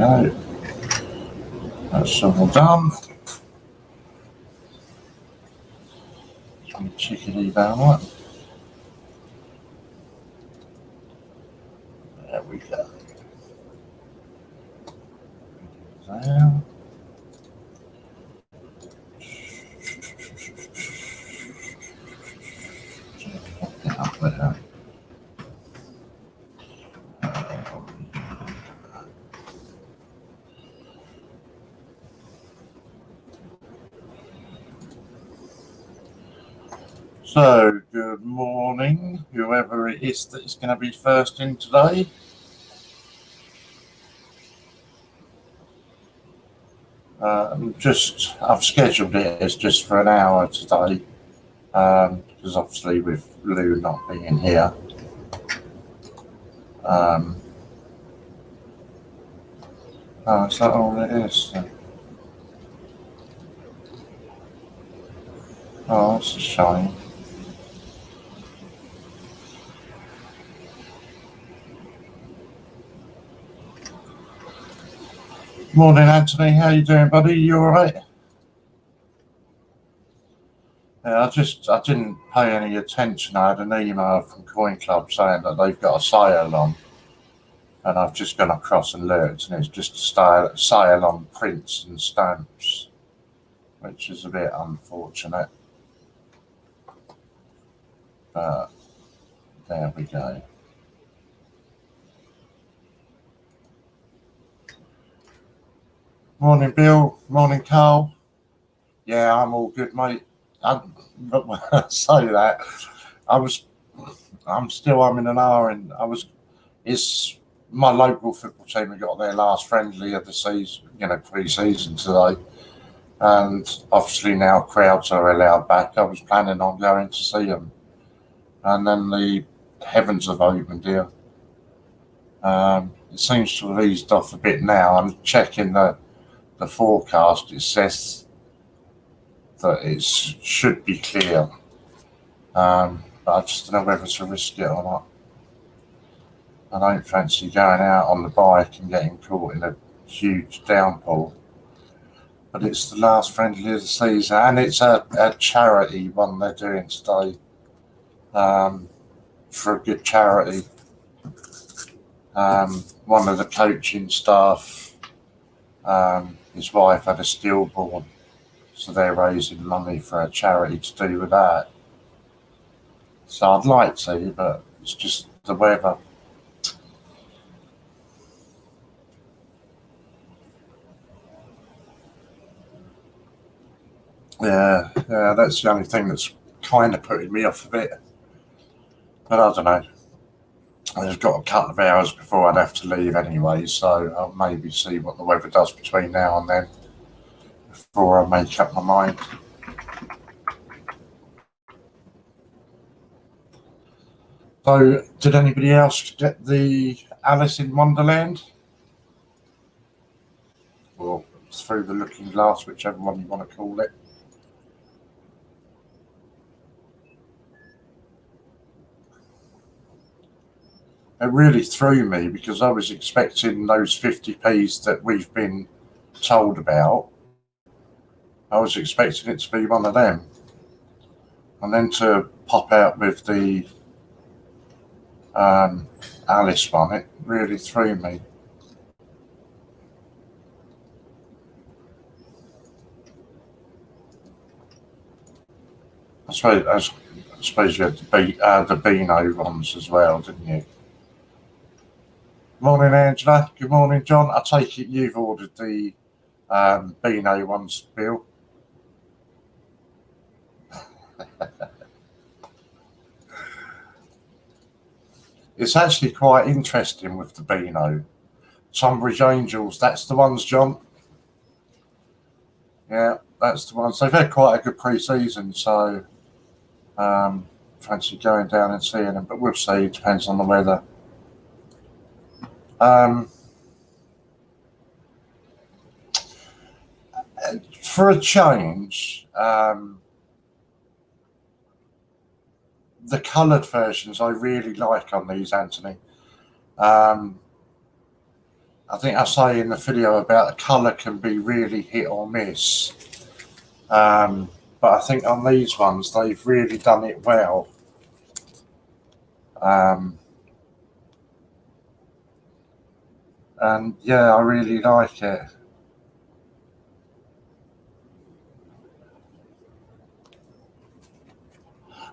go. That's all done. Chickadee down. There we go. There. Up there. So, good morning, whoever it is that's going to be first in today. I've scheduled it as just for an hour today, because obviously with Lou not being here. Is that all it is? Oh, that's a shame. Morning, Anthony. How you doing, buddy? You all right? Yeah, I didn't pay any attention. I had an email from Coin Club saying that they've got a sale on, and I've just gone across and looked, and it's just a sale on prints and stamps, which is a bit unfortunate. But there we go. Morning, Bill. Morning, Carl. Yeah, I'm all good, mate. But when I say that, I'm still umming and ahhing. It's my local football team have got their last friendly of the season, pre-season today. And obviously now crowds are allowed back. I was planning on going to see them. And then the heavens have opened here. It seems to have eased off a bit now. I'm checking the forecast. It says that it should be clear. But I just don't know whether to risk it or not. I don't fancy going out on the bike and getting caught in a huge downpour. But it's the last friendly of the season, and it's a charity one they're doing today, for a good charity. One of the coaching staff, his wife had a stillborn, so they're raising money for a charity to do with that. So I'd like to, but it's just the weather. Yeah, that's the only thing that's kind of putting me off a bit. But I don't know. I've got a couple of hours before I'd have to leave anyway, so I'll maybe see what the weather does between now and then before I make up my mind. So, did anybody else get the Alice in Wonderland? Or Through the Looking Glass, whichever one you want to call it. It really threw me because I was expecting those 50p's that we've been told about. I was expecting it to be one of them. And then to pop out with the Alice one, it really threw me. I suppose you had the Beano ones as well, didn't you? Morning, Angela. Good morning, John. I take it you've ordered the Beano ones, Bill. It's actually quite interesting with the Beano. Tunbridge Angels, that's the ones, John. Yeah, that's the ones. They've had quite a good pre-season, so fancy going down and seeing them, but we'll see. It depends on the weather. For a change, the coloured versions I really like on these, Anthony. I think I say in the video about the colour can be really hit or miss. But I think on these ones, they've really done it well. And yeah, I really like it.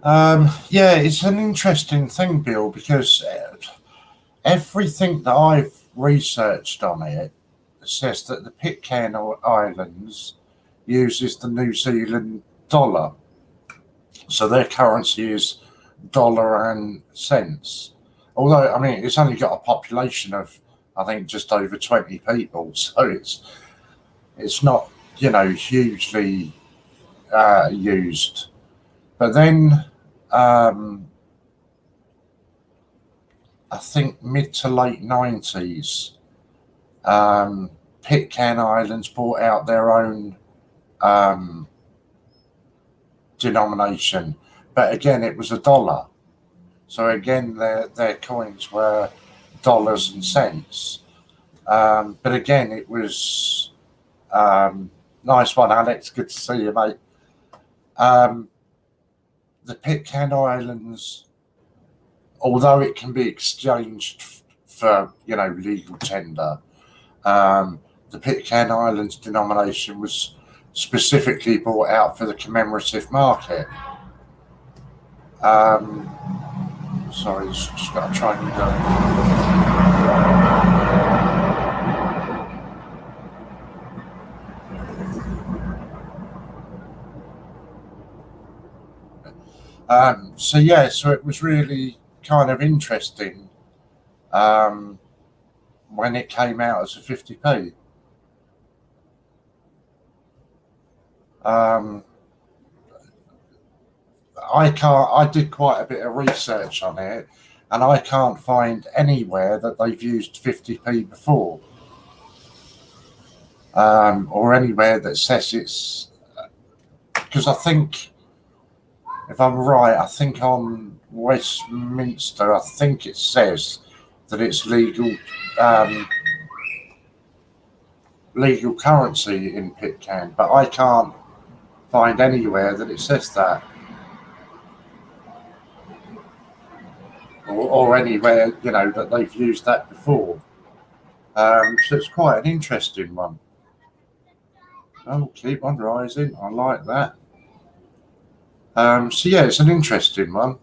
Yeah, it's an interesting thing, Bill, because everything that I've researched on it says that the Pitcairn Islands uses the New Zealand dollar. So their currency is dollar and cents. Although, I mean, it's only got a population of, I think, just over 20 people. So it's not, hugely used. But then I think mid to late 90s, Pitcairn Islands brought out their own denomination. But again, it was a dollar. So again, their coins were dollars and cents. But again, it was nice one, Alex. Good to see you, mate. The Pitcairn Islands, although it can be exchanged for legal tender, the Pitcairn Islands denomination was specifically brought out for the commemorative market. Sorry, just got to try and so it was really kind of interesting when it came out as a 50p. I did quite a bit of research on it, and I can't find anywhere that they've used 50p before, or anywhere that says it's, because I think, if I'm right, I think on Westminster, I think it says that it's legal currency in Pitcairn, but I can't find anywhere that it says that, or anywhere that they've used that before. So it's quite an interesting one. Oh, keep on rising. I like that. So yeah, it's an interesting one.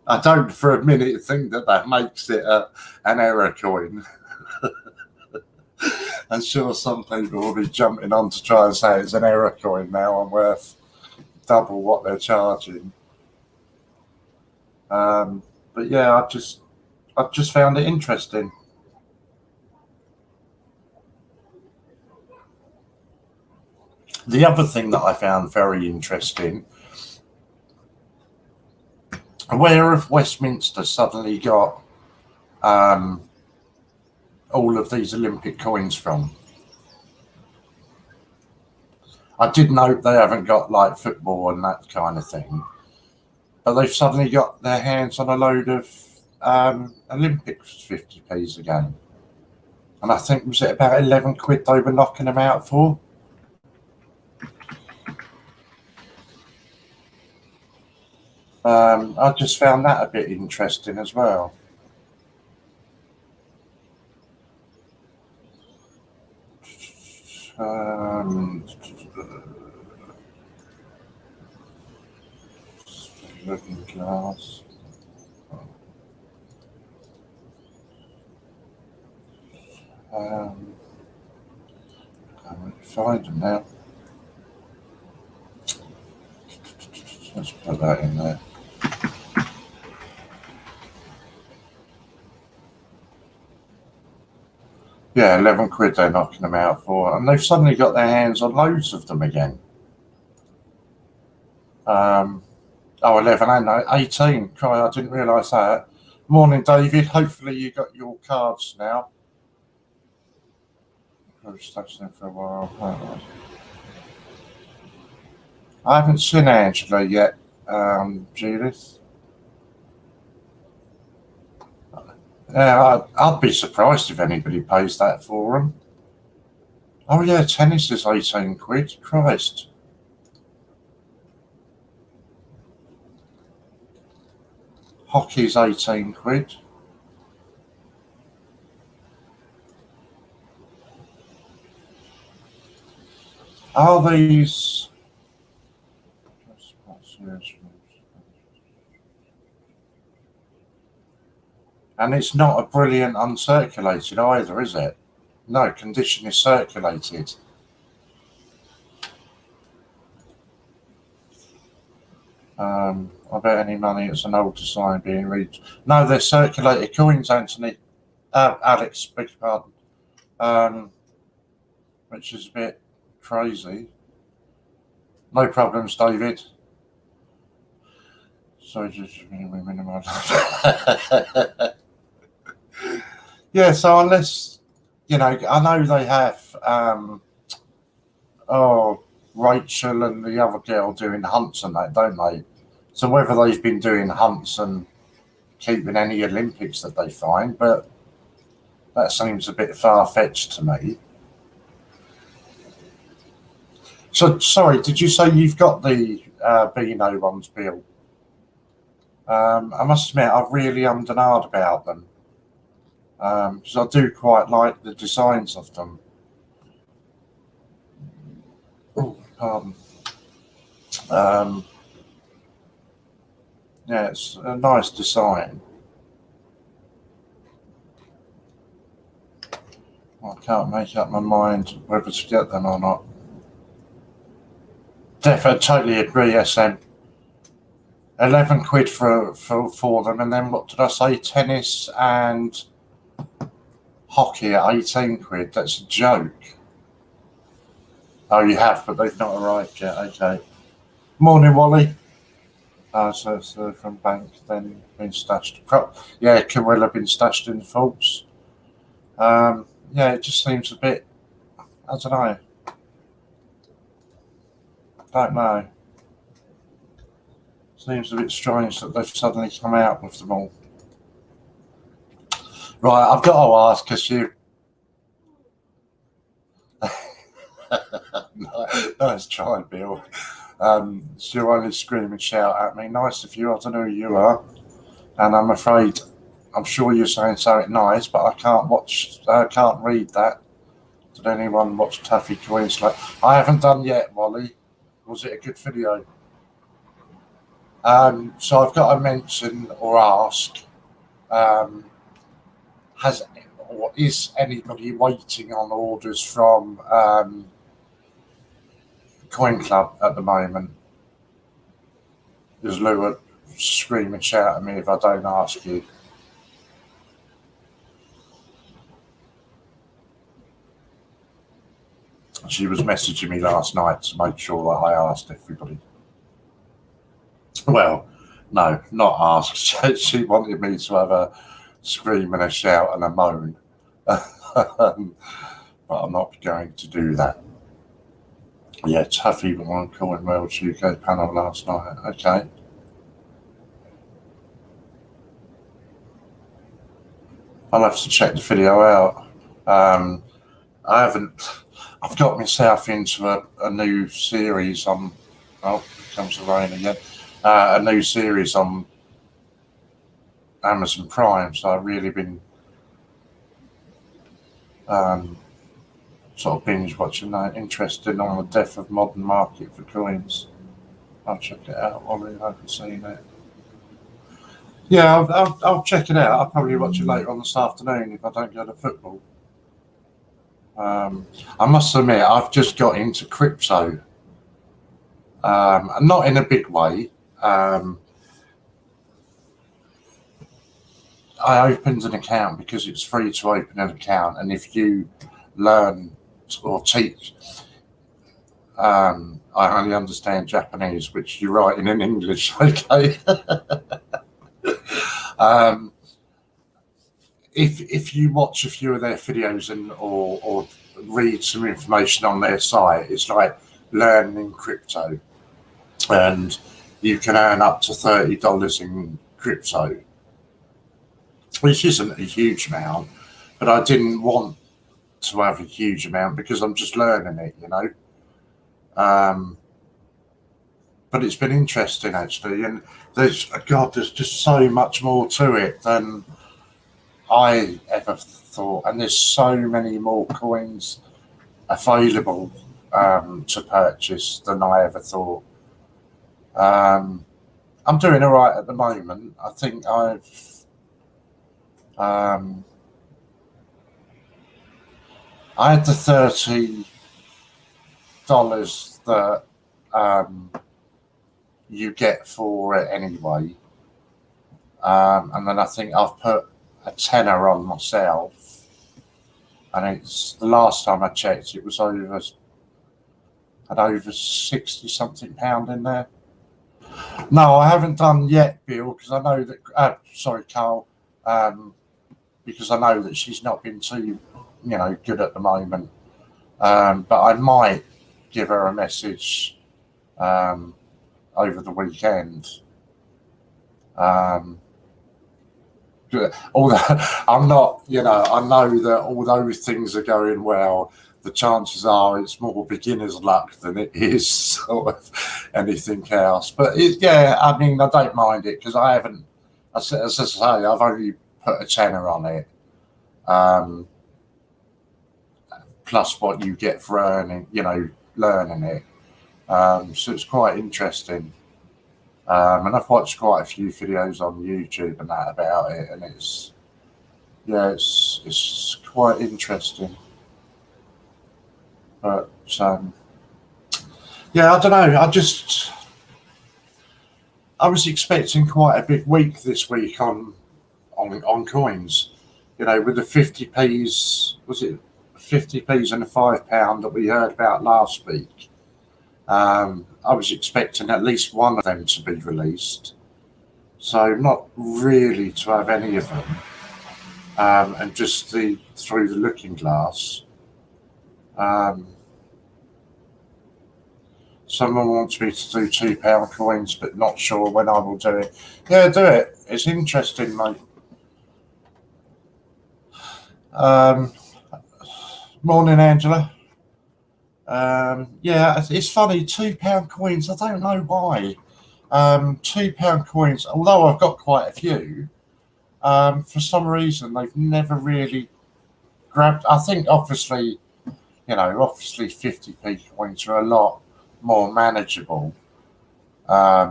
I don't for a minute think that makes it an error coin. I'm sure some people will be jumping on to try and say it's an error coin now and worth double what they're charging. But yeah, I've just found it interesting. The other thing that I found very interesting, where have Westminster suddenly got all of these Olympic coins from? I did note they haven't got like football and that kind of thing, but they've suddenly got their hands on a load of Olympics 50p's again. And I think, was it about 11 quid they were knocking them out for? I just found that a bit interesting as well. Looking glass. Can't really find them now. Let's put that in there. Yeah, 11 quid they're knocking them out for, and they've suddenly got their hands on loads of them again. 11 and 18. Cry, I didn't realise that. Morning, David. Hopefully you got your cards now. I've stuck them for a while. I haven't seen Angela yet, Judith. Yeah, I'd be surprised if anybody pays that for them. Oh yeah, tennis is 18 quid. Christ. Hockey's 18 quid. Are these... And it's not a brilliant uncirculated either, is it? No, condition is circulated. I bet any money it's an old design being reached. No, they're circulated coins, Anthony. Alex, beg your pardon. Which is a bit crazy. No problems, David. So just minimise. Yeah, so unless, you know, I know they have, Rachel and the other girl doing hunts and that, don't they? So whether they've been doing hunts and keeping any Olympics that they find, but that seems a bit far-fetched to me. So, sorry, did you say you've got the Beano ones, Bill? I must admit, I've really ummed and ahed about them. Because I do quite like the designs of them. Oh, pardon. Yeah, it's a nice design. I can't make up my mind whether to get them or not. Definitely, totally agree, SM. 11 quid for them, and then what did I say? Tennis and hockey at 18 quid. That's a joke. Oh, you have, but they've not arrived yet. Okay. Morning, Wally. So it's from bank, then been stashed. Yeah, it could well have been stashed in the vaults. Yeah, it just seems a bit, I don't know. Seems a bit strange that they've suddenly come out with them all. Right, I've got to ask, because you... Nice try, Bill. So you only scream and shout at me. Nice of you, I don't know who you are. And I'm afraid, I'm sure you're saying something nice, but I can't read that. Did anyone watch Taffy Queensland? I haven't done yet, Wally. Was it a good video? So I've got to mention or ask, is anybody waiting on orders from Coin Club at the moment? Does Lou would scream and shout at me if I don't ask you? She was messaging me last night to make sure that I asked everybody. Well, no, not asked. She wanted me to have a scream and a shout and a moan. But I'm not going to do that. Yeah, Tuffy won Commonwealth UK panel last night. Okay. I'll have to check the video out. I've got myself into a new series on, oh, here comes the rain again, a new series on Amazon Prime, so I've really been sort of binge watching that, interested on the death of modern market for coins. I'll check it out, Ollie, I haven't seen it. Yeah, I'll check it out. I'll probably watch it later on this afternoon if I don't go to football. I must admit, I've just got into crypto. Not in a big way. I opened an account because it's free to open an account, and if you learn or teach, I only understand Japanese, which you're writing in English, okay? If you watch a few of their videos or read some information on their site, it's like learning crypto, and you can earn up to $30 in crypto. which isn't a huge amount, but I didn't want to have a huge amount because I'm just learning it, you know. But it's been interesting actually, and there's just so much more to it than I ever thought, and there's so many more coins available to purchase than I ever thought. I'm doing all right at the moment. I think I had the $30 that you get for it anyway, and then I think I've put a tenner on myself, and it's the last time I checked, it was over 60 something pound in there. No, I haven't done yet, Bill, because I know that. Sorry, Carl, because I know that she's not been too, good at the moment. But I might give her a message over the weekend. Although I'm not, I know that although things are going well, the chances are it's more beginner's luck than it is sort of anything else. But I mean, I don't mind it because I haven't, as I say, I've only put a tenner on it, plus what you get for learning it. So it's quite interesting. And I've watched quite a few videos on YouTube and that about it, and it's quite interesting. But I don't know. I was expecting quite a big week this week on coins. With the 50p's, was it 50p's and a £5 that we heard about last week? I was expecting at least one of them to be released, so not really to have any of them, and just through the looking glass. Someone wants me to do £2 coins, but not sure when I will do it. Yeah, do it. It's interesting, mate. Morning, Angela. It's funny, £2 coins. I don't know why. £2 coins, although I've got quite a few, for some reason they've never really grabbed. I think obviously 50p coins are a lot more manageable. I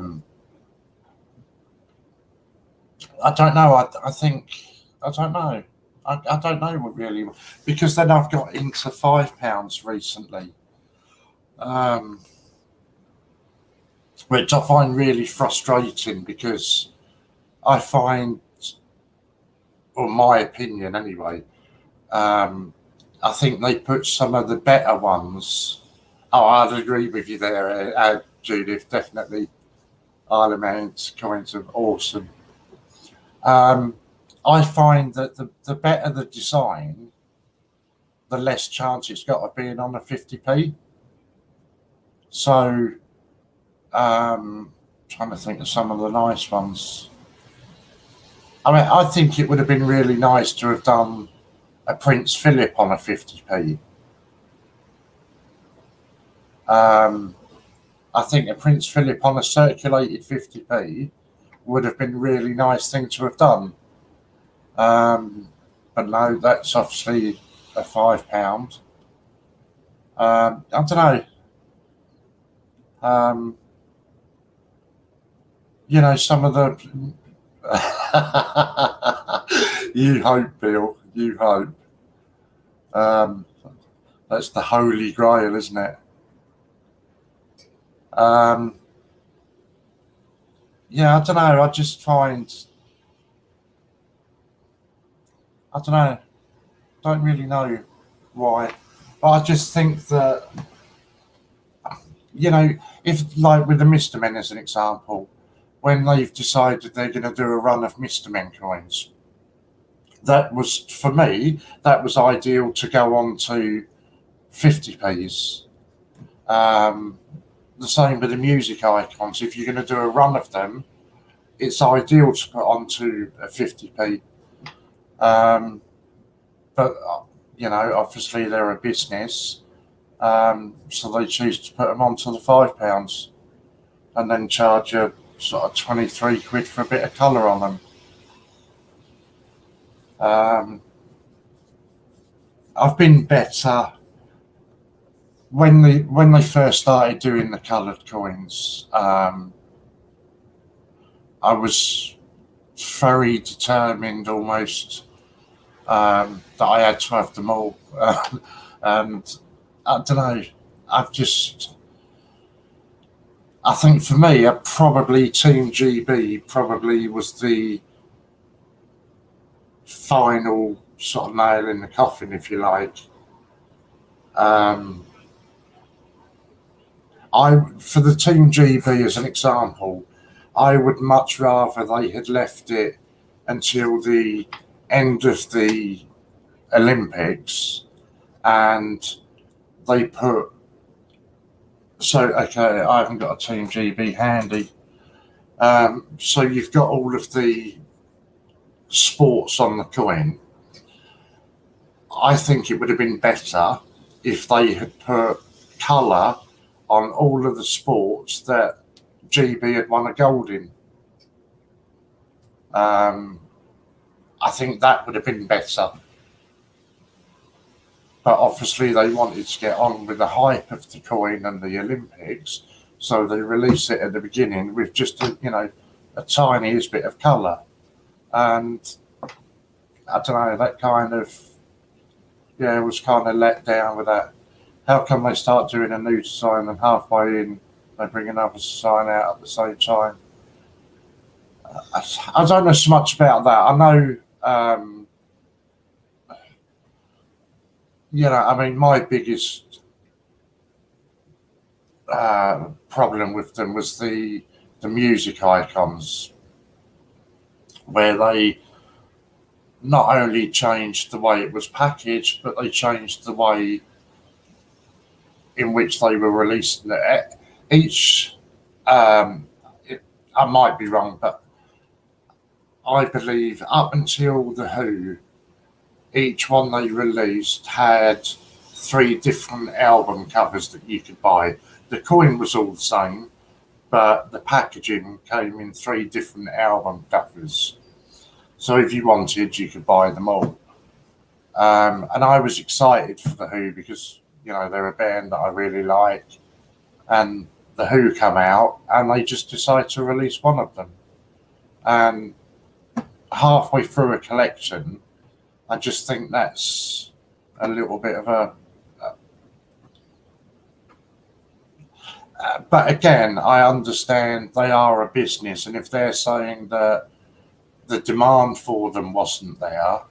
don't know. I don't know. I don't know what really, because then I've got into £5 recently, which I find really frustrating because I find, or my opinion anyway, I think they put some of the better ones. Oh, I'd agree with you there, Judith. Definitely, Ireland's coins are awesome. I find that the better the design, the less chance it's got of being on a 50p. So, trying to think of some of the nice ones. I mean, I think it would have been really nice to have done a Prince Philip on a 50p. I think a Prince Philip on a circulated 50p would have been a really nice thing to have done. But no, that's obviously a £5. I don't know. Some of the you hope, Bill. You hope. That's the holy grail, isn't it? I don't know. I just find, I don't know. Don't really know why, but I just think that if like with the Mr. Men as an example, when they've decided they're going to do a run of Mr. Men coins, that was, for me, that was ideal to go on to 50p's. The same with the music icons. If you're going to do a run of them, it's ideal to put onto a 50p. But you know, obviously they're a business, so they choose to put them onto the £5 and then charge you sort of 23 quid for a bit of colour on them. I've been better when they first started doing the coloured coins. I was very determined almost that I had to have them all, and I don't know. I think for me, probably Team GB probably was the final sort of nail in the coffin, if you like. For the Team GB as an example, I would much rather they had left it until the end of the Olympics and they put. So, okay, I haven't got a Team GB handy. So you've got all of the sports on the coin. I think it would have been better if they had put colour on all of the sports that GB had won a gold in. I think that would have been better. But obviously they wanted to get on with the hype of the coin and the Olympics, so they released it at the beginning with just a tiniest bit of colour. And I don't know, that kind of, was kind of let down with that. How come they start doing a new design and halfway in they bring another design out at the same time? I don't know so much about that. I know, I mean, my biggest problem with them was the music icons, where they not only changed the way it was packaged, but they changed the way in which they were released. Each, I might be wrong, but I believe up until the Who, each one they released had 3 different album covers that you could buy. The coin was all the same, but the packaging came in 3 different album covers. So if you wanted, you could buy them all. And I was excited for the Who because, they're a band that I really like. And the Who come out and they just decide to release one of them. And halfway through a collection, I just think that's a little bit of a... but again, I understand they are a business, and if they're saying that the demand for them wasn't there,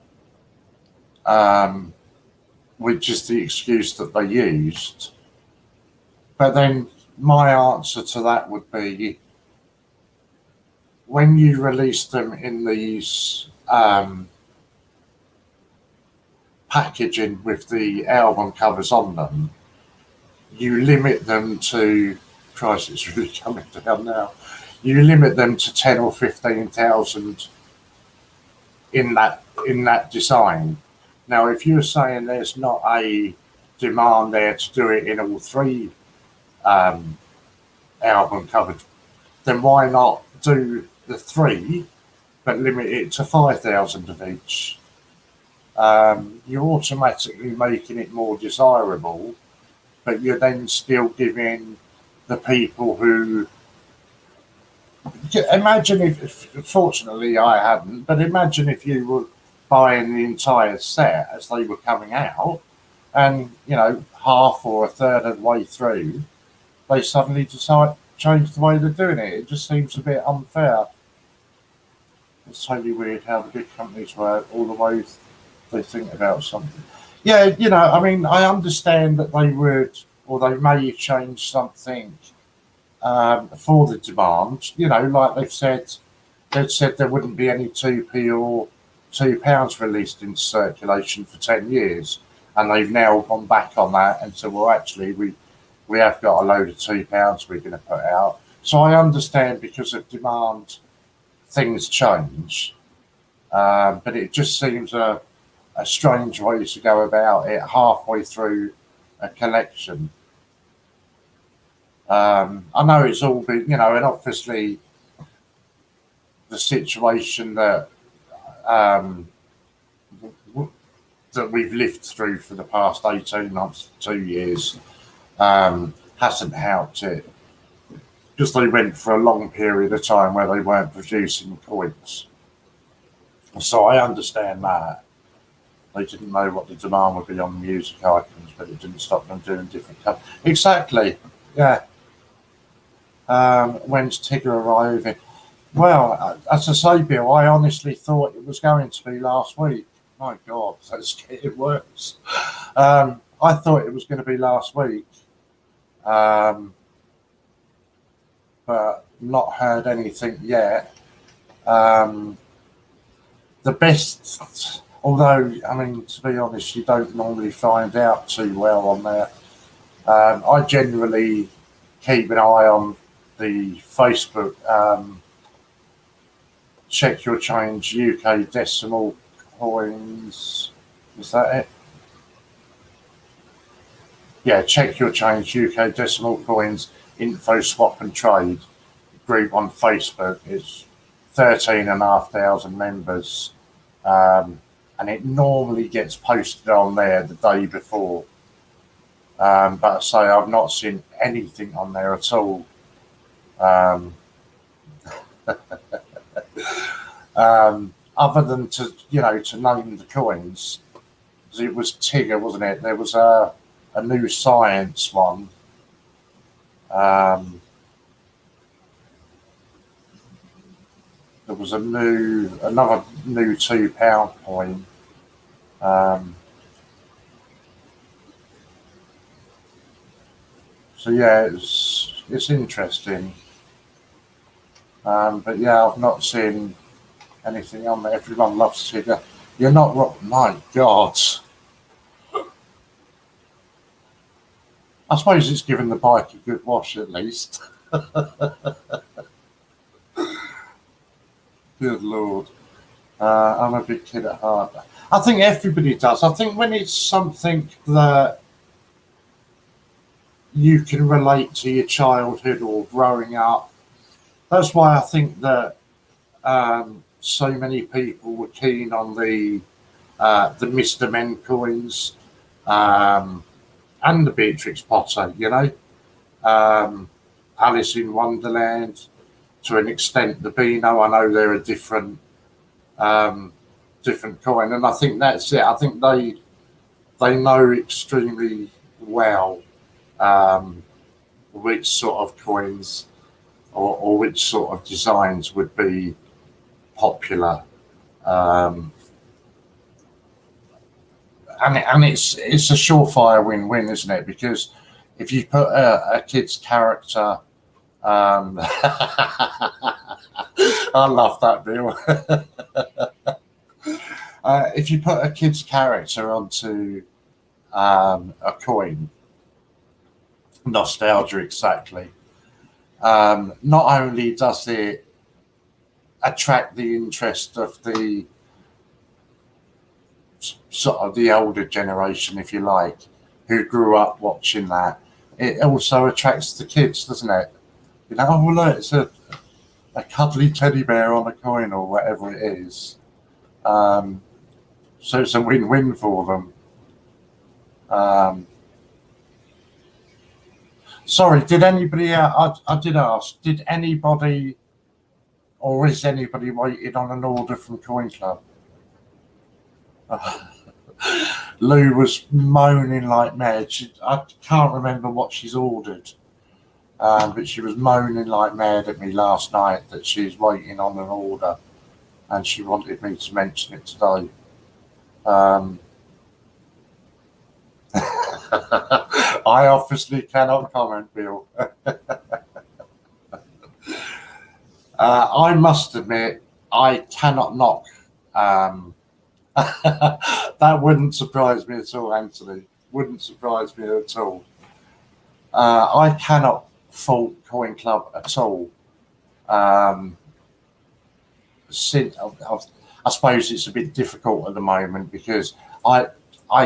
which is the excuse that they used. But then my answer to that would be, when you release them in these packaging with the album covers on them, you limit them to, Christ, it's really coming down now, you limit them to 10 or 15,000 in that design. Now, if you're saying there's not a demand there to do it in all 3 album covers, then why not do the 3 but limit it to 5,000 of each? You're automatically making it more desirable, but you're then still giving the people who... Imagine if, fortunately I hadn't, but imagine if you were buying the entire set as they were coming out, and half or a third of the way through they suddenly decide change the way they're doing it. It just seems a bit unfair. It's totally weird how the big companies work, all the ways they think about something. Yeah, I mean, I understand that they would, or they may change something for the demand. Like they've said there wouldn't be any 2p or £2 released into circulation for 10 years, and they've now gone back on that and said, well, actually, we have got a load of £2 we're going to put out. So I understand, because of demand, things change. But it just seems a strange way to go about it halfway through a collection. I know it's all been, and obviously the situation that um, that we've lived through for the past 18 months, 2 years, hasn't helped it, because they went for a long period of time where they weren't producing coins. So I understand that. They didn't know what the demand would be on music items, but it didn't stop them doing different colours. Exactly, yeah. When's Tigger arriving? Well, as I say, Bill, I honestly thought it was going to be last week. My God, that's getting worse. I thought it was going to be last week, but not heard anything yet. The best, although, I mean, to be honest, you don't normally find out too well on there. I generally keep an eye on the Facebook Check Your Change UK decimal coins. Is that it? Yeah, Check Your Change UK decimal coins info swap and trade group on Facebook. It's 13,500 members, and it normally gets posted on there the day before. But I say I've not seen anything on there at all. Other than to name the coins, because it was Tigger, wasn't it? There was a new science one. There was another new £2 coin. So yeah, it's interesting. But yeah, I've not seen anything on there. Everyone loves Tigger. You're not wrong. My God. I suppose it's given the bike a good wash at least. Good Lord. I'm a big kid at heart. I think everybody does. I think when it's something that you can relate to your childhood or growing up, that's why I think that so many people were keen on the Mr. Men coins and the Beatrix Potter, Alice in Wonderland, to an extent the Beano. I know they're a different coin, and I think that's it. I think they know extremely well which sort of coins or which sort of designs would be popular, and it's a surefire win-win, isn't it? Because if you put a kid's character, I love that, Bill. If you put a kid's character onto a coin, nostalgia exactly, not only does it attract the interest of the sort of the older generation, if you like, who grew up watching that, it also attracts the kids, doesn't it? Oh, look, it's a cuddly teddy bear on a coin or whatever it is. So it's a win-win for them. Sorry, did anybody, I did ask, did anybody, or is anybody waiting on an order from Coin Club? Lou was moaning like mad. I can't remember what she's ordered, but she was moaning like mad at me last night that she's waiting on an order, and she wanted me to mention it today. I obviously cannot comment, Bill. I must admit, I cannot knock. That wouldn't surprise me at all, Anthony. Wouldn't surprise me at all. I cannot fault Coin Club at all. I suppose it's a bit difficult at the moment because I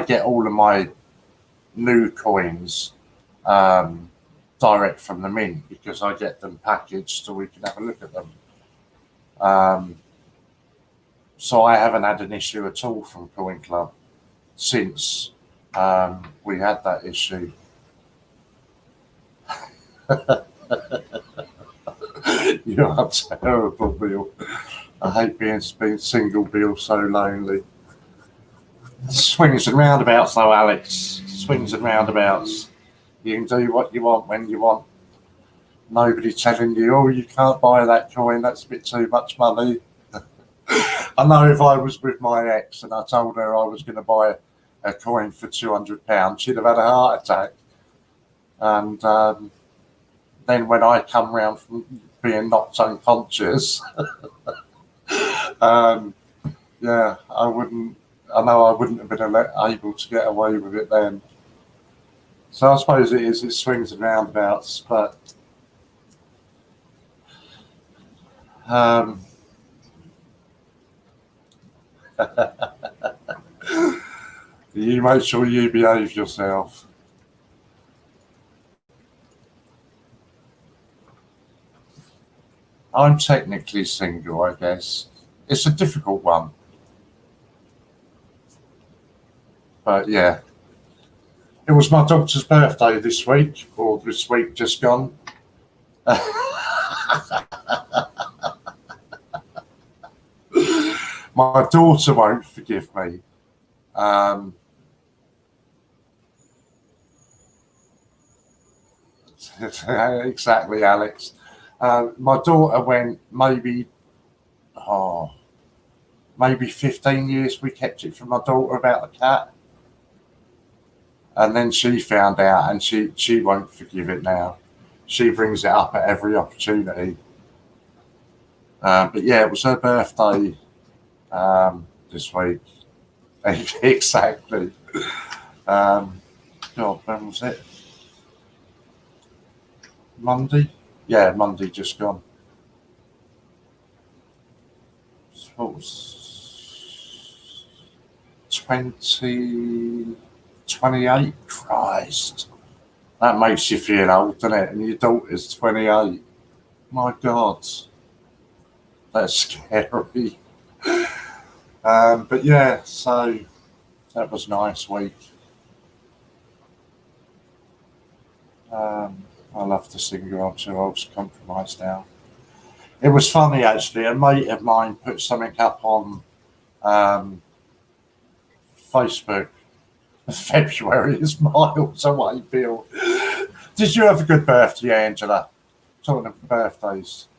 get all of my new coins direct from the mint because I get them packaged so we can have a look at them. So I haven't had an issue at all from Coin Club since we had that issue. You are terrible, Bill. I hate being single, Bill, so lonely. Swings and roundabouts, though, Alex. Swings and roundabouts. You can do what you want when you want. Nobody telling you, oh, you can't buy that coin, that's a bit too much money. I know if I was with my ex and I told her I was going to buy a coin for £200, she'd have had a heart attack. And then when I come round from being knocked unconscious, yeah, I know I wouldn't have been able to get away with it then. So I suppose it swings and roundabouts, but you make sure you behave yourself. I'm technically single, I guess. It's a difficult one. But yeah. It was my daughter's birthday this week, or this week just gone. My daughter won't forgive me. Exactly, Alex. My daughter went maybe 15 years we kept it from my daughter about the cat. And then she found out and she won't forgive it now. She brings it up at every opportunity. But yeah, it was her birthday this week. Exactly. God, when was it? Monday? Yeah, Monday just gone. What was 28? Christ. That makes you feel old, doesn't it? And your daughter's 28. My God. That's scary. But yeah, so that was a nice week. I love the singer. I'm too old to compromise now. It was funny, actually. A mate of mine put something up on Facebook. February is miles away, Bill. Did you have a good birthday, Angela? Talking of birthdays.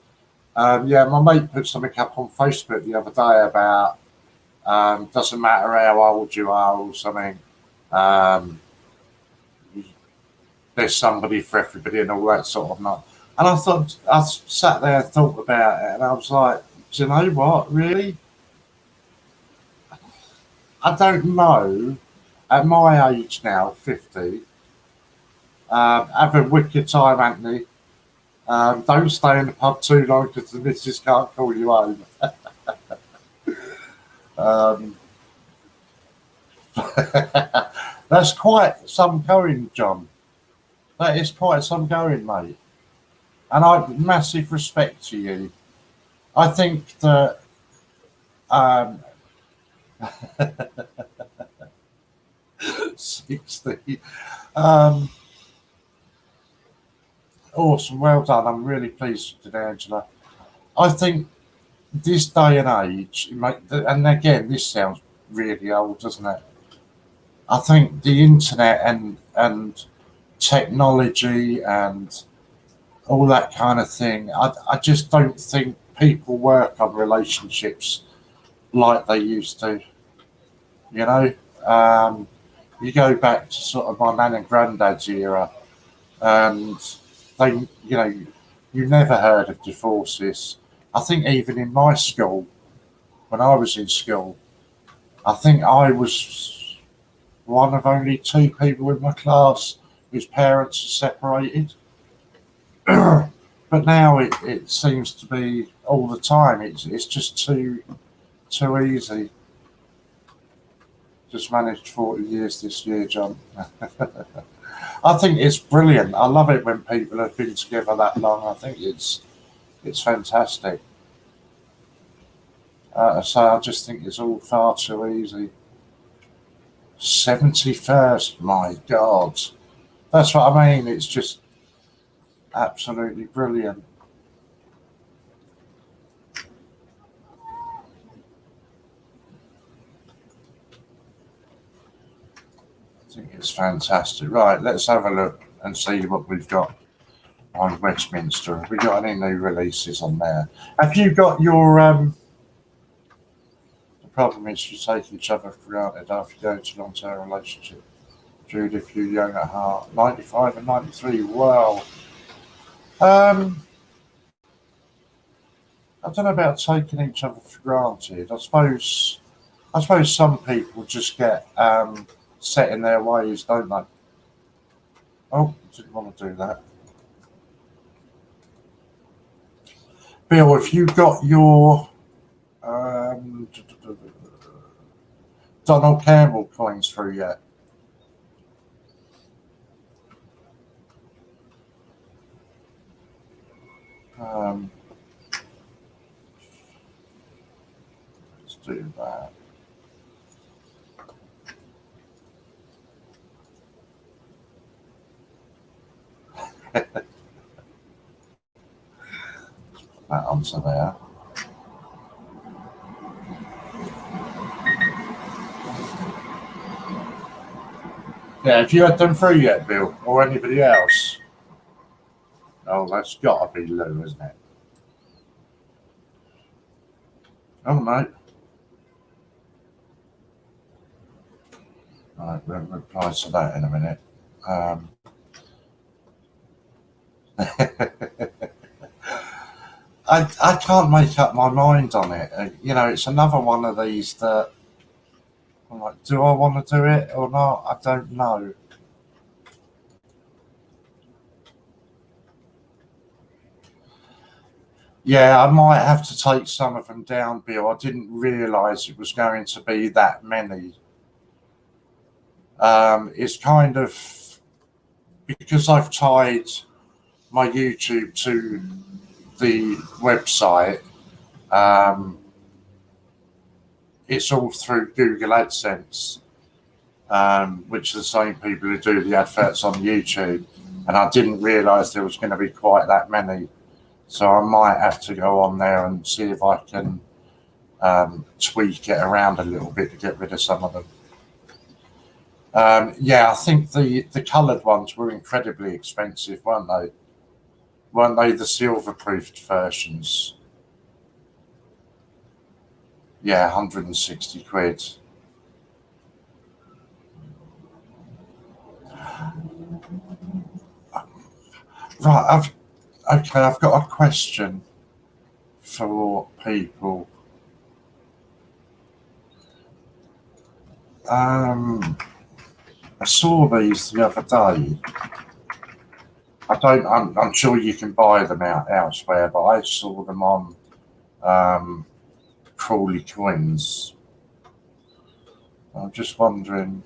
Yeah, my mate put something up on Facebook the other day about doesn't matter how old you are or something. There's somebody for everybody and all that sort of stuff. And I sat there and thought about it, and I was like, do you know what? Really? I don't know. At my age now, 50, have a wicked time, Anthony. Don't stay in the pub too long because the missus can't call you home. That's quite some going, John. That is quite some going, mate. And I have massive respect to you. I think that 60. Awesome, well done. I'm really pleased today, Angela. I think this day and age, and again, this sounds really old, doesn't it? I think the internet and technology and all that kind of thing, I just don't think people work on relationships like they used to. You know, you go back to sort of my nan and granddad's era, and they, you know, you never heard of divorces. I think even in my school, when I was in school, I think I was one of only 2 people in my class whose parents are separated. But now it seems to be all the time. It's just too Too easy. Just managed 40 years this year, John. I think it's brilliant. I love it when people have been together that long. I think it's fantastic. So I just think it's all far too easy. 71st, my God. That's what I mean. It's just absolutely brilliant. I think it's fantastic. Right, let's have a look and see what we've got on Westminster. Have we got any new releases on there? Have you got your the problem is you take each other for granted after you go into a long-term relationship. Jude, if you're young at heart. 95 and 93, wow. I don't know about taking each other for granted. I suppose some people just get set in their ways, don't they? Oh, didn't want to do that. Bill, if you got your Donald Campbell coins through yet? Let's do that. Put that onto there. Yeah, if you had them through yet, Bill, or anybody else? Oh, that's got to be Lou, isn't it? Oh, mate. Right, we'll reply to that in a minute. I can't make up my mind on it. You know, it's another one of these that I'm like, do I want to do it or not? I don't know. Yeah, I might have to take some of them down, Bill. I didn't realise it was going to be that many. It's kind of because I've tied my YouTube to the website. It's all through Google AdSense, which are the same people who do the adverts on YouTube. And I didn't realise there was going to be quite that many. So I might have to go on there and see if I can tweak it around a little bit to get rid of some of them. Yeah, I think the coloured ones were incredibly expensive, weren't they? Weren't they the silver-proofed versions? Yeah, 160 quid. Right, I've got a question for people. I saw these the other day. I'm sure you can buy them out elsewhere, but I saw them on Crawley Coins. I'm just wondering,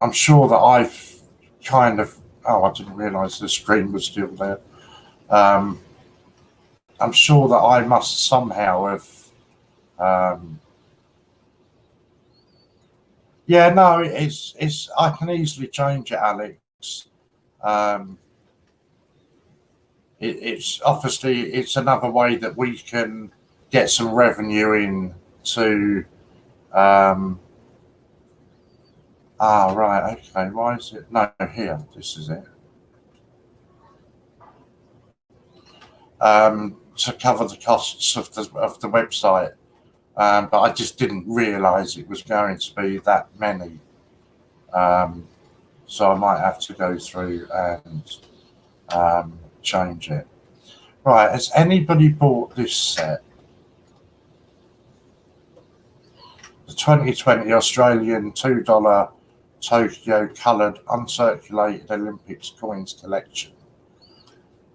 I'm sure that I've kind of. Oh, I didn't realise the screen was still there. I'm sure that I must somehow have. Yeah, no, it's. I can easily change it, Alex. It's obviously it's another way that we can get some revenue in to. Right, okay. Why is it? No, here. This is it. To cover the costs of the website, but I just didn't realise it was going to be that many. So I might have to go through and change it. Right, has anybody bought this set? The 2020 Australian $2 Tokyo coloured uncirculated Olympics coins collection.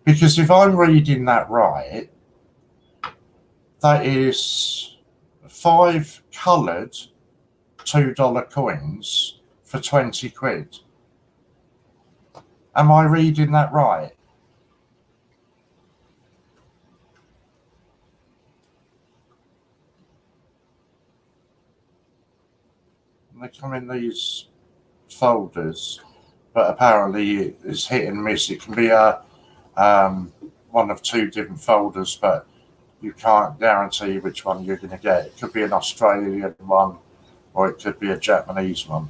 Because if I'm reading that right, that is 5 coloured $2 coins for 20 quid. Am I reading that right? They come in these folders, but apparently it's hit and miss. It can be a one of 2 different folders, but you can't guarantee which one you're going to get. It could be an Australian one, or it could be a Japanese one,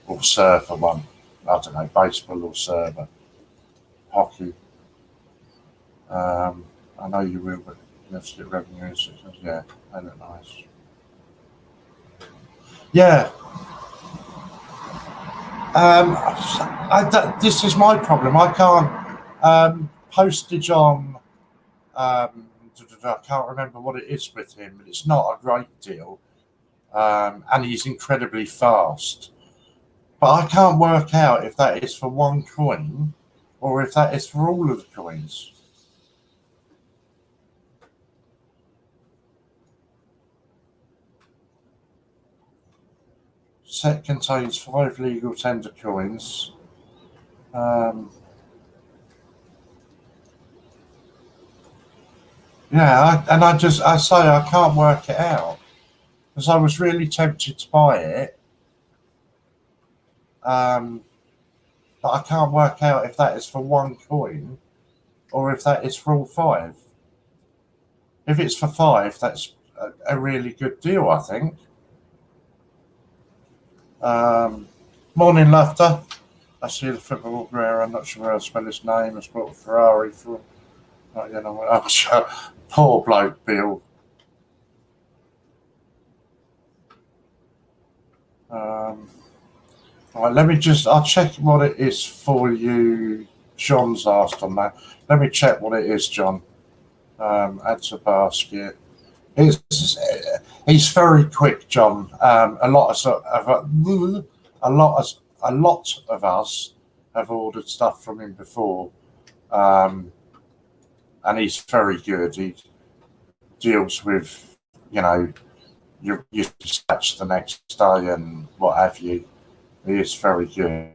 or surfer one. I don't know, baseball or surfer, hockey. I know you will, but you have to get revenues. Yeah, they look nice. Yeah. This is my problem. I can't postage on. I can't remember what it is with him, but it's not a great deal, and he's incredibly fast. But I can't work out if that is for 1 coin or if that is for all of the coins. Set contains 5 legal tender coins. Yeah, I say I can't work it out because I was really tempted to buy it, but I can't work out if that is for 1 coin or if that is for all 5. If it's for 5, that's a really good deal, I think. Morning, Laughter. I see the football player. I'm not sure how to spell his name. Has bought a Ferrari for, you know, poor bloke, Bill. Right, let me I'll check what it is for you. John's asked on that. Let me check what it is, John. Add to basket. He's very quick, John. A lot of us have ordered stuff from him before, and he's very good. He deals with, you dispatch the next day and what have you. He is very good.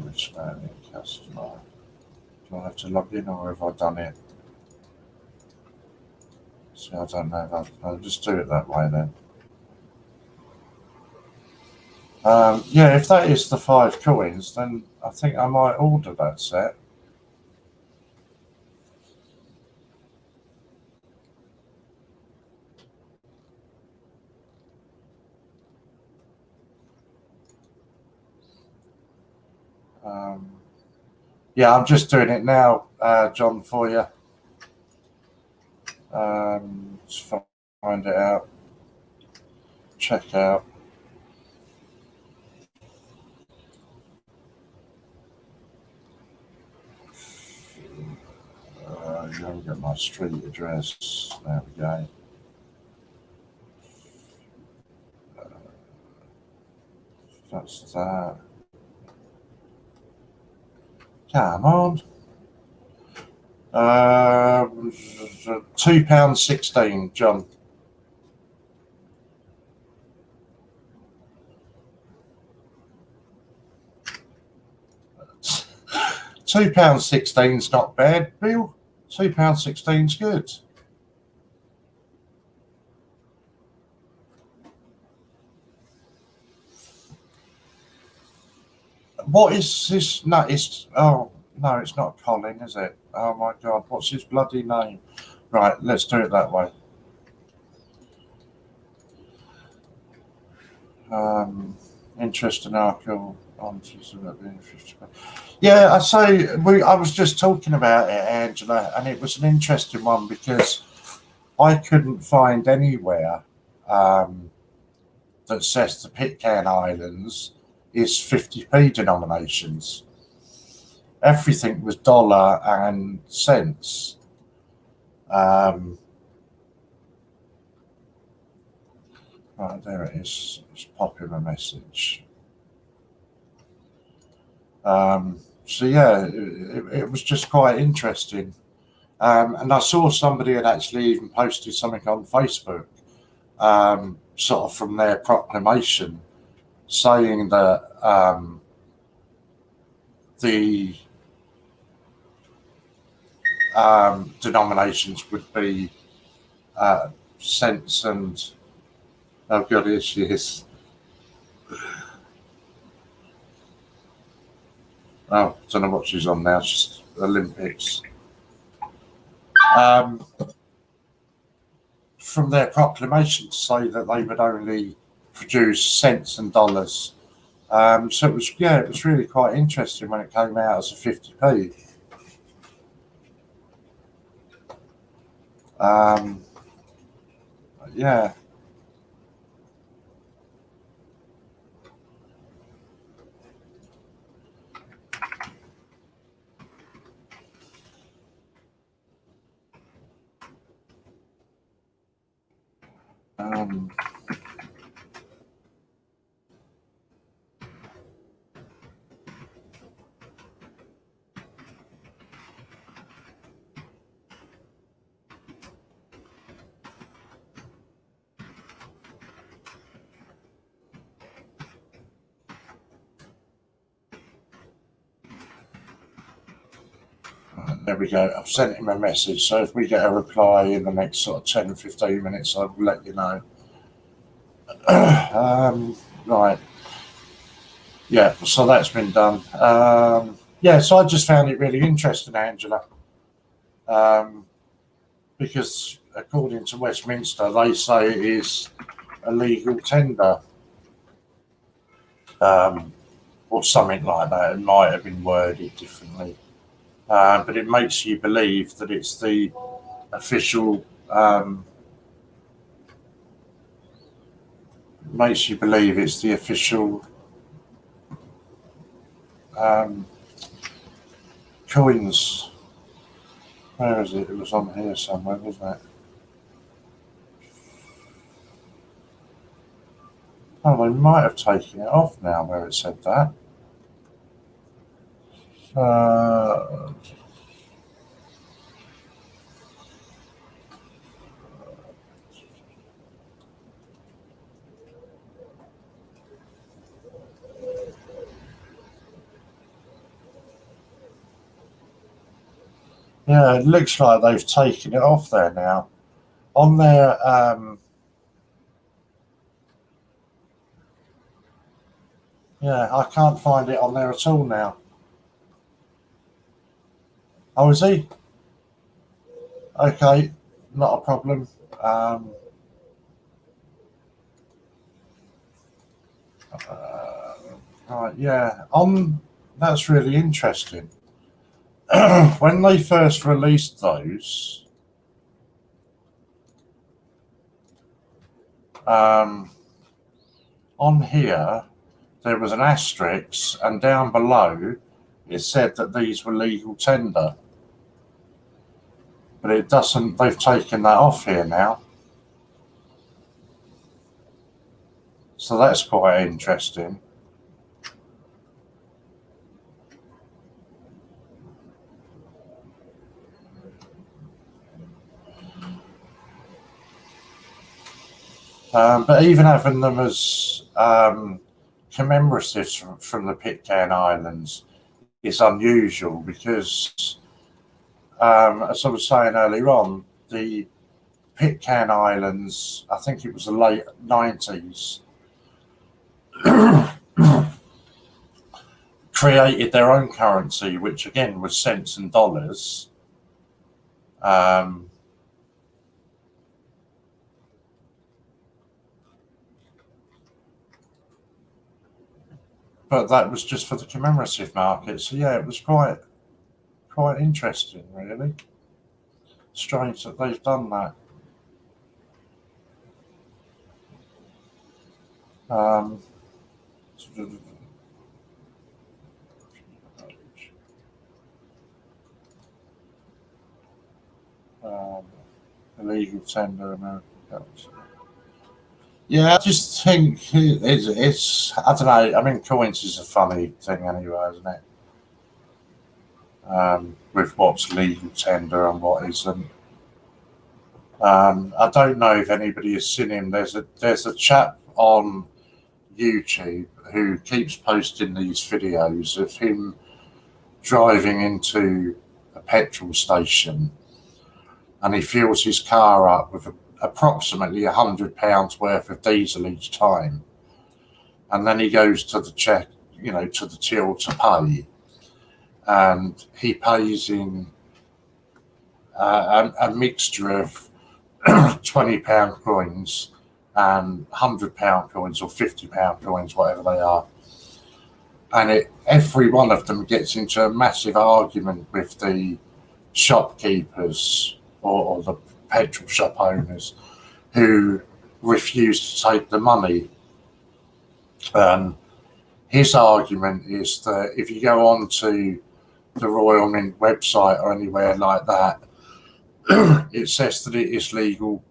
Which customer? Do I have to log in or have I done it? See, I don't know. I'll just do it that way then. Yeah, if that is the 5 coins, then I think I might order that set. Yeah, I'm just doing it now, John, for you. Let's find it out. Check out. You haven't got my street address. There we go. That's that. Come on. £2.16, John. £2.16's not bad, Bill. £2.16's good. What is this? No, it's no, it's not Colin, is it? Oh my God, what's his bloody name? Right, let's do it that way. Interesting article on yeah, I was just talking about it, Angela, and it was an interesting one because I couldn't find anywhere that says the Pitcairn Islands is 50p denominations. Everything was dollar and cents. Right, there it is. Let's pop him a message. So yeah, it was just quite interesting. And I saw somebody had actually even posted something on Facebook, sort of from their proclamation, saying that the denominations would be cents and, oh God, here she is. Oh, I don't know what she's on now. She's Olympics. From their proclamation to say that they would only produce cents and dollars. So it was, yeah, it was really quite interesting when it came out as a 50p. Yeah. There we go. I've sent him a message. So if we get a reply in the next sort of 10 or 15 minutes, I will let you know. Right. Yeah, so that's been done. Yeah, so I just found it really interesting, Angela, because according to Westminster, they say it is a legal tender, or something like that. It might have been worded differently, but it makes you believe that it's the official. Makes you believe it's the official coins. Where is it? It was on here somewhere, wasn't it? Oh, they might have taken it off now where it said that. Yeah, it looks like they've taken it off there now. On their yeah, I can't find it on there at all now. Oh, is he? Okay, not a problem. Right, yeah. That's really interesting. When they first released those, on here there was an asterisk, and down below it said that these were legal tender. But it doesn't. They've taken that off here now, so that's quite interesting. But even having them as commemoratives from the Pitcairn Islands is unusual because, as I was saying earlier on, the Pitcairn Islands, I think it was the late 90s, created their own currency, which again was cents and dollars. But that was just for the commemorative market. So yeah, it was quite interesting, really. Strange that they've done that. Illegal tender American currency. Yeah, I just think it's I don't know. I mean, coins is a funny thing anyway, isn't it? with what's legal tender and what isn't. I don't know if anybody has seen him. There's a chap on YouTube who keeps posting these videos of him driving into a petrol station, and he fills his car up with approximately £100 worth of diesel each time, and then he goes to the to the till to pay, and he pays in a mixture of £20 coins and £100 coins or £50 coins, whatever they are. And every one of them gets into a massive argument with the shopkeepers or the petrol shop owners who refuse to take the money. His argument is that if you go on to the Royal Mint website or anywhere like that, it says that it is legal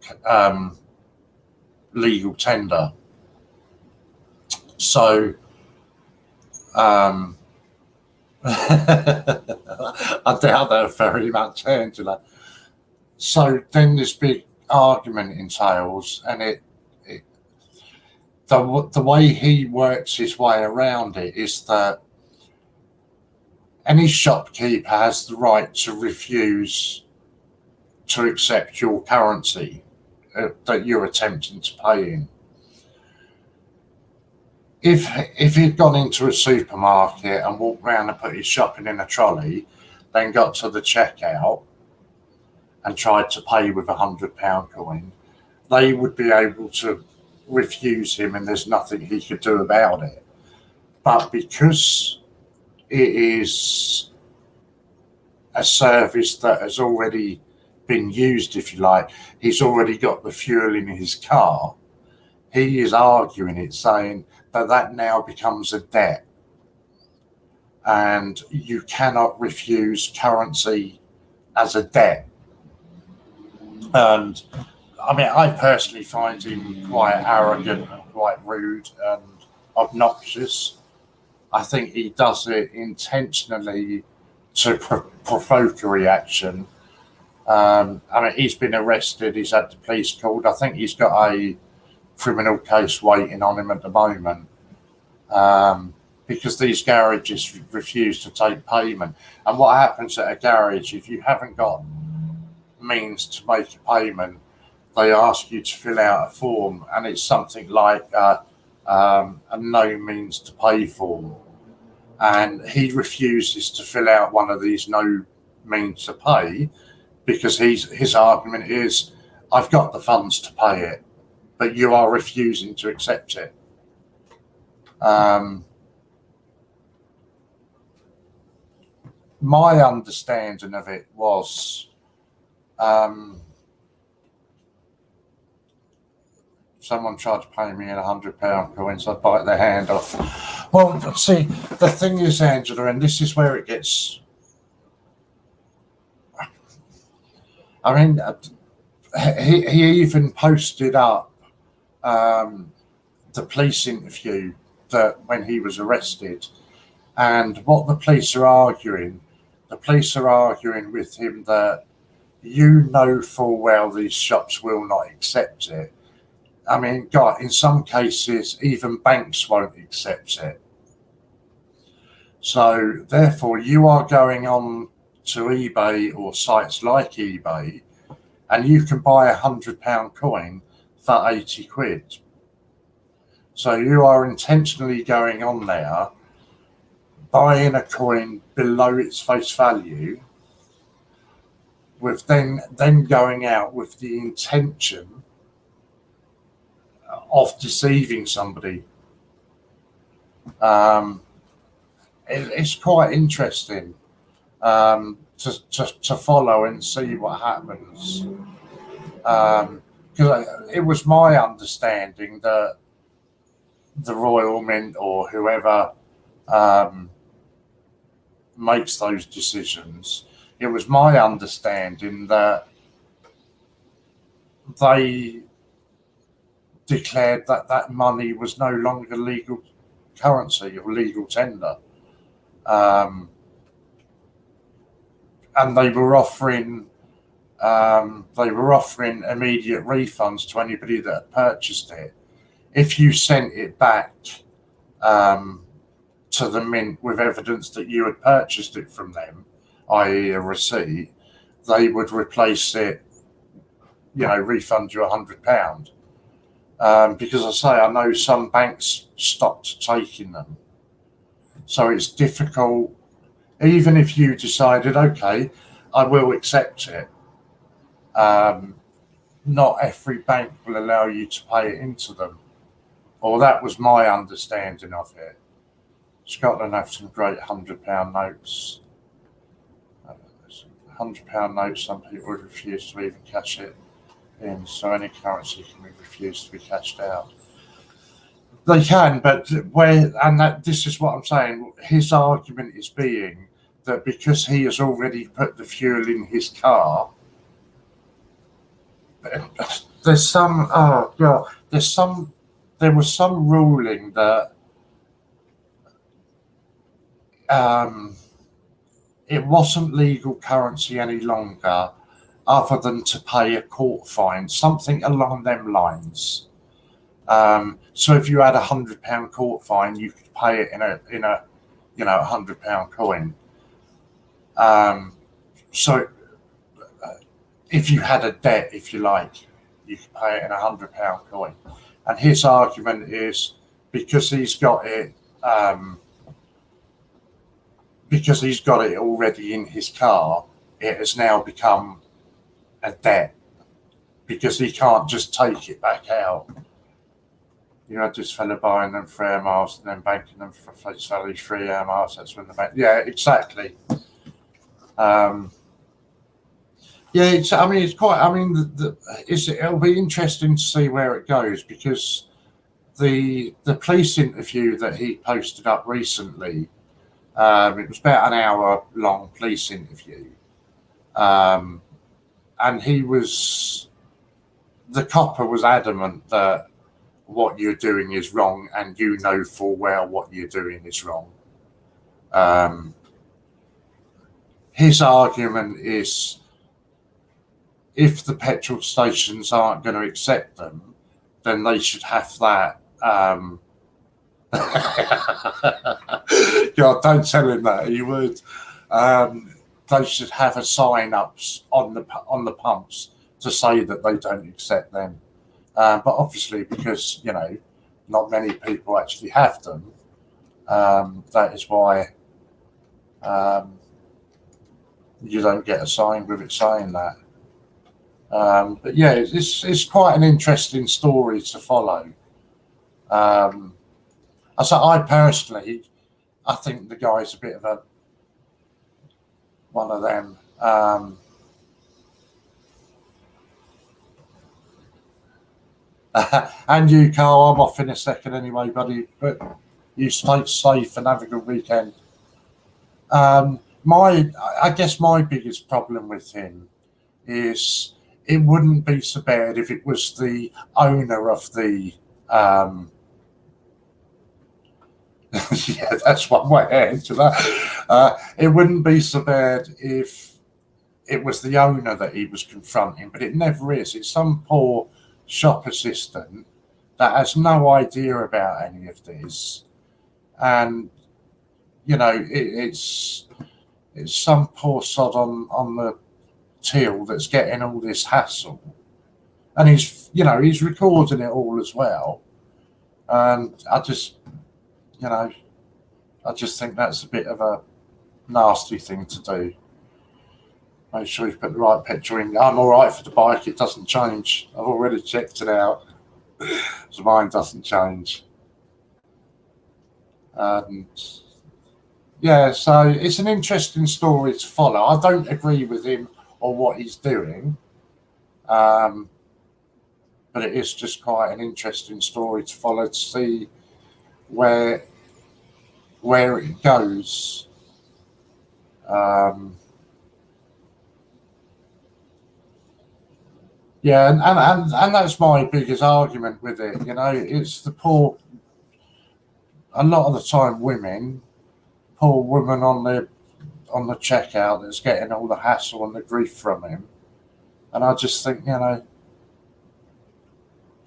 tender. So I doubt that very much, Angela. So then this big argument entails, and the way he works his way around it is that any shopkeeper has the right to refuse to accept your currency that you're attempting to pay in. If he'd gone into a supermarket and walked around and put his shopping in a trolley, then got to the checkout and tried to pay with £100 coin, they would be able to refuse him, and there's nothing he could do about it. But because it is a service that has already been used, if you like, he's already got the fuel in his car, he is arguing it, saying that now becomes a debt, and you cannot refuse currency as a debt. And I mean, I personally find him quite arrogant and quite rude and obnoxious. I think he does it intentionally to provoke a reaction. I mean, he's been arrested, he's had the police called. I think he's got a criminal case waiting on him at the moment, because these garages refuse to take payment. And what happens at a garage, if you haven't got means to make a payment, they ask you to fill out a form, and it's something like a no means to pay form. And he refuses to fill out one of these no means to pay because his argument is, I've got the funds to pay it, but you are refusing to accept it. My understanding of it was someone tried to pay me in £100 coins, I'd bite their hand off. Well, see, the thing is, Angela, and this is where it gets, I mean, he even posted up the police interview that when he was arrested, and what the police are arguing with him that you know full well these shops will not accept it. I mean, God, in some cases, even banks won't accept it. So therefore, you are going on to eBay or sites like eBay, and you can buy £100 coin for 80 quid. So you are intentionally going on there, buying a coin below its face value, with then going out with the intention of deceiving somebody. It's quite interesting to follow and see what happens. Because it was my understanding that the Royal Mint or whoever makes those decisions, it was my understanding that they declared that money was no longer legal currency or legal tender. and they were offering immediate refunds to anybody that had purchased it. If you sent it back to the mint with evidence that you had purchased it from them, i.e. a receipt, they would replace it, refund you £100. Because I say, I know some banks stopped taking them. So it's difficult, even if you decided, okay, I will accept it. Not every bank will allow you to pay it into them. Or that was my understanding of it. Scotland have some great £100 notes. £100 notes, some people refuse to even cash it in, so any currency can be refused to be cashed out. They can, but this is what I'm saying. His argument is being that because he has already put the fuel in his car, there was some ruling that it wasn't legal currency any longer, other than to pay a court fine, something along them lines. So if you had £100 court fine, you could pay it in a £100 coin. So if you had a debt, if you like, you could pay it in £100 coin. And his argument is because he's got it already in his car, it has now become a debt because he can't just take it back out. You had this fella buying them for air miles and then banking them for face value 3 air miles. That's when the bank. Yeah, exactly. It's quite. It'll be interesting to see where it goes, because the police interview that he posted up recently, it was about an hour-long police interview, and the copper was adamant that what you're doing is wrong, and you know full well what you're doing is wrong. His argument is, if the petrol stations aren't going to accept them, then they should have that. God, don't tell him that. He would. They should have a sign up on the pumps to say that they don't accept them. But obviously, because not many people actually have them, that is why you don't get a sign with it saying that. But yeah, it's quite an interesting story to follow. I personally, I think the guy's a bit of one of them. And you, Carl, I'm off in a second anyway, buddy. But you stay safe and have a good weekend. I guess my biggest problem with him is it wouldn't be so bad if it was the owner of the. Yeah, that's one way to answer that. It wouldn't be so bad if it was the owner that he was confronting, but it never is. It's some poor shop assistant that has no idea about any of this, and it's some poor sod on the till that's getting all this hassle, and he's recording it all as well, and I just think that's a bit of a nasty thing to do. Make sure you put the right petrol in. I'm all right for the bike. It doesn't change. I've already checked it out. So mine doesn't change. And yeah, so it's an interesting story to follow. I don't agree with him or what he's doing. But it is just quite an interesting story to follow, to see where it goes. Yeah, and that's my biggest argument with it. It's the poor. A lot of the time, poor women on on the checkout that's getting all the hassle and the grief from him. And I just think, you know,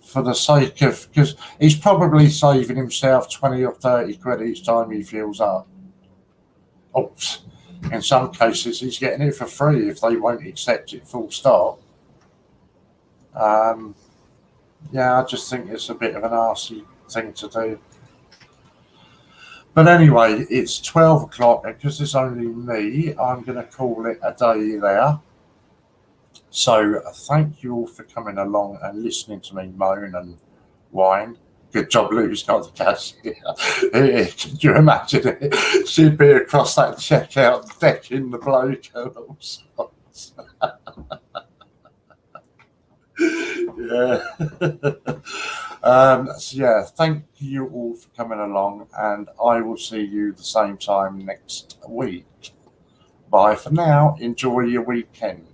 for the sake of, because he's probably saving himself 20 or 30 quid each time he fills up. Oh, in some cases, he's getting it for free if they won't accept it full stop. Yeah, I just think it's a bit of an arsey thing to do. But anyway, it's 12 o'clock, and because it's only me, I'm going to call it a day there. So thank you all for coming along and listening to me moan and whine. Good job Lou's got the cash here. Can you imagine it? She'd be across that checkout decking the bloke and all sorts. So yeah, thank you all for coming along, and I will see you the same time next week. Bye for now. Enjoy your weekend.